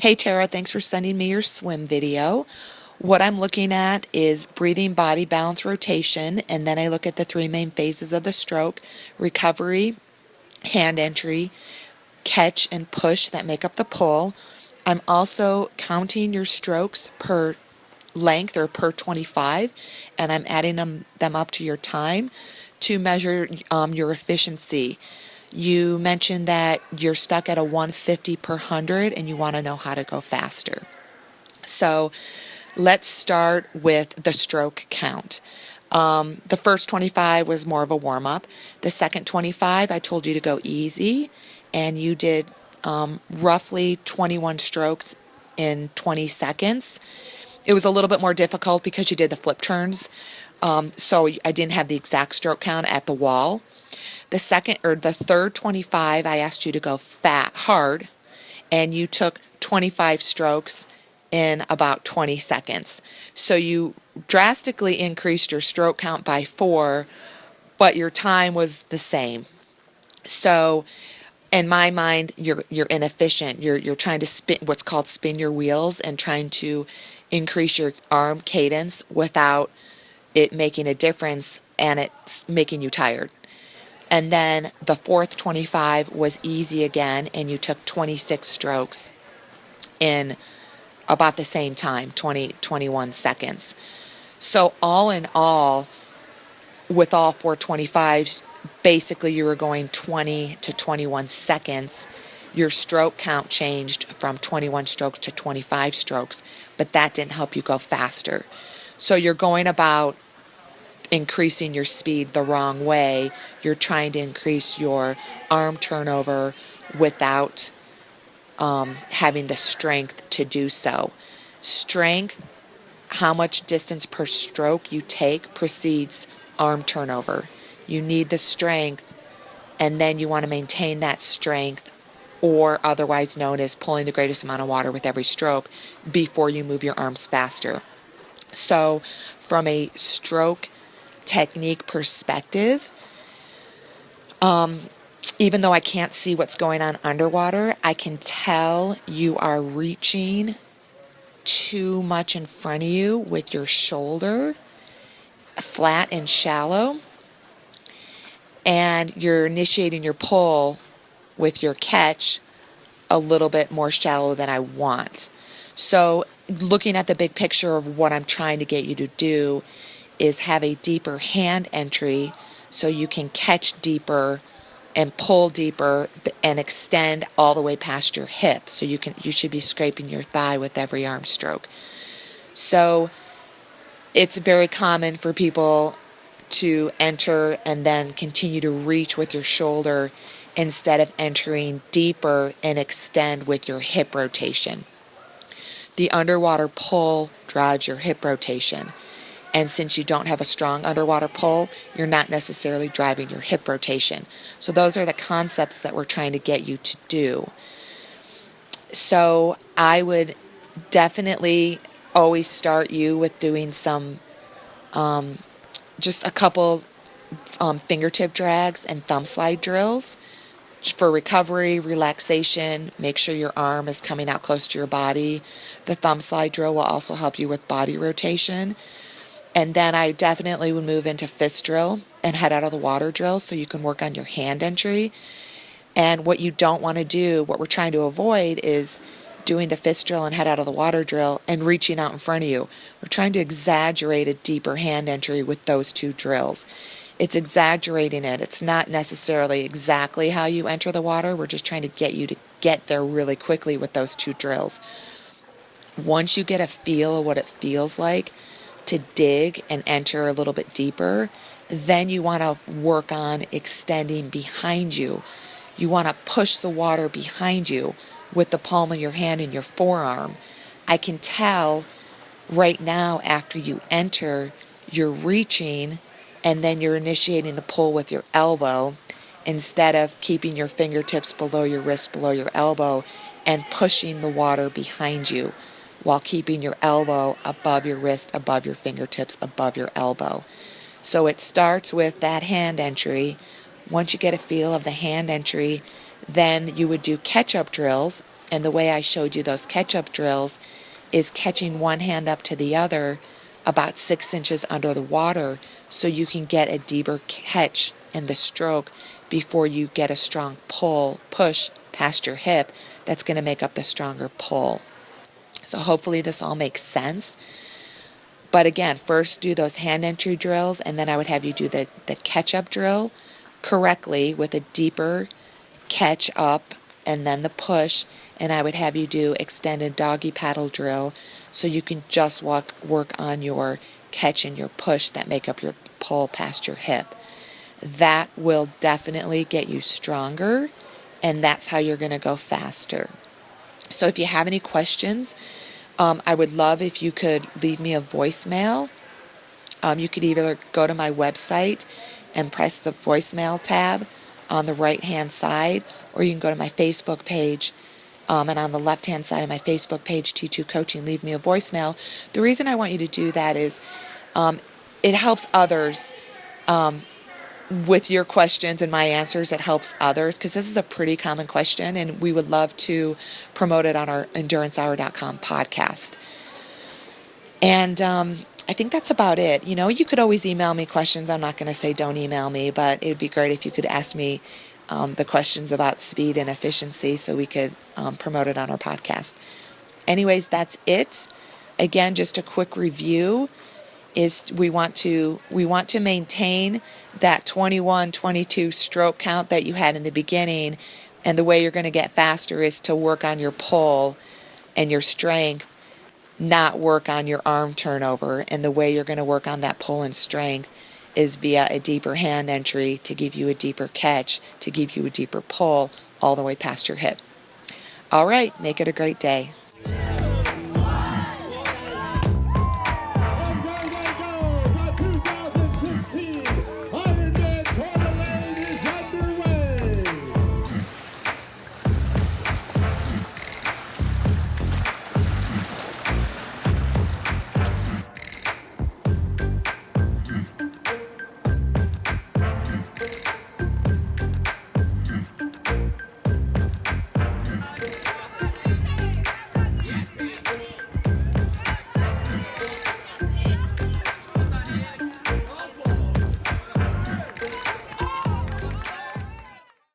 Hey Tara, thanks for sending me your swim video. What I'm looking at is breathing, body balance, rotation, and then I look at the three main phases of the stroke: recovery, hand entry, catch, and push that make up the pull. I'm also counting your strokes per length or per 25, and I'm adding them up to your time to measure your efficiency. You mentioned that you're stuck at a 150 per 100 and you want to know how to go faster. So let's start with the stroke count. The first 25 was more of a warm-up. The second 25, I told you to go easy, and you did roughly 21 strokes in 20 seconds. It was a little bit more difficult because you did the flip turns, so I didn't have the exact stroke count at the wall. The third 25, I asked you to go hard, and you took 25 strokes in about 20 seconds. So you drastically increased your stroke count by 4, but your time was the same. So in my mind, you're inefficient. You're trying to spin your wheels and trying to increase your arm cadence without it making a difference, and it's making you tired. And then the fourth 25 was easy again, and you took 26 strokes in about the same time, 21 seconds. So all in all, with all 425s, basically you were going 20 to 21 seconds. Your stroke count changed from 21 strokes to 25 strokes, but that didn't help you go faster. So you're going about increasing your speed the wrong way. You're trying to increase your arm turnover without having the strength to do so. Strength, how much distance per stroke you take, precedes arm turnover. You need the strength, and then you want to maintain that strength, or otherwise known as pulling the greatest amount of water with every stroke, before you move your arms faster. So from a stroke technique perspective, even though I can't see what's going on underwater, I can tell you are reaching too much in front of you with your shoulder, flat and shallow, and you're initiating your pull with your catch a little bit more shallow than I want. So looking at the big picture of what I'm trying to get you to do is have a deeper hand entry so you can catch deeper and pull deeper and extend all the way past your hip. So you should be scraping your thigh with every arm stroke. So it's very common for people to enter and then continue to reach with your shoulder instead of entering deeper and extend with your hip rotation. The underwater pull drives your hip rotation. And since you don't have a strong underwater pull, you're not necessarily driving your hip rotation. So those are the concepts that we're trying to get you to do. So I would definitely always start you with doing some, just a couple fingertip drags and thumb slide drills for recovery, relaxation. Make sure your arm is coming out close to your body. The thumb slide drill will also help you with body rotation. And then I definitely would move into fist drill and head out of the water drill so you can work on your hand entry. And what you don't want to do, what we're trying to avoid, is doing the fist drill and head out of the water drill and reaching out in front of you. We're trying to exaggerate a deeper hand entry with those two drills. It's exaggerating it. It's not necessarily exactly how you enter the water. We're just trying to get you to get there really quickly with those two drills. Once you get a feel of what it feels like to dig and enter a little bit deeper, then you want to work on extending behind you. You want to push the water behind you with the palm of your hand and your forearm. I can tell right now after you enter, you're reaching and then you're initiating the pull with your elbow instead of keeping your fingertips below your wrist, below your elbow, and pushing the water behind you while keeping your elbow above your wrist, above your fingertips, above your elbow. So it starts with that hand entry. Once you get a feel of the hand entry, then you would do catch-up drills And the way I showed you those catch-up drills is catching one hand up to the other about 6 inches under the water so you can get a deeper catch in the stroke before you get a strong push past your hip that's going to make up the stronger pull. So hopefully this all makes sense. But again, first do those hand entry drills, and then I would have you do the catch-up drill correctly with a deeper catch up and then the push, and I would have you do extended doggy paddle drill so you can just work on your catch and your push that make up your pull past your hip. That will definitely get you stronger, and that's how you're going to go faster. So if you have any questions, I would love if you could leave me a voicemail. You could either go to my website and press the voicemail tab on the right-hand side, or you can go to my Facebook page, and on the left-hand side of my Facebook page, T2 Coaching, leave me a voicemail. The reason I want you to do that is it helps others with your questions and my answers. It helps others because this is a pretty common question, and we would love to promote it on our EnduranceHour.com podcast. And I think that's about it. You know, you could always email me questions. I'm not going to say don't email me, but it would be great if you could ask me the questions about speed and efficiency so we could promote it on our podcast. Anyways, that's it. Again, just a quick review is we want to maintain that 21, 22 stroke count that you had in the beginning, and the way you're going to get faster is to work on your pull and your strength, not work on your arm turnover. And the way you're going to work on that pull and strength is via a deeper hand entry to give you a deeper catch, to give you a deeper pull all the way past your hip. All right, make it a great day.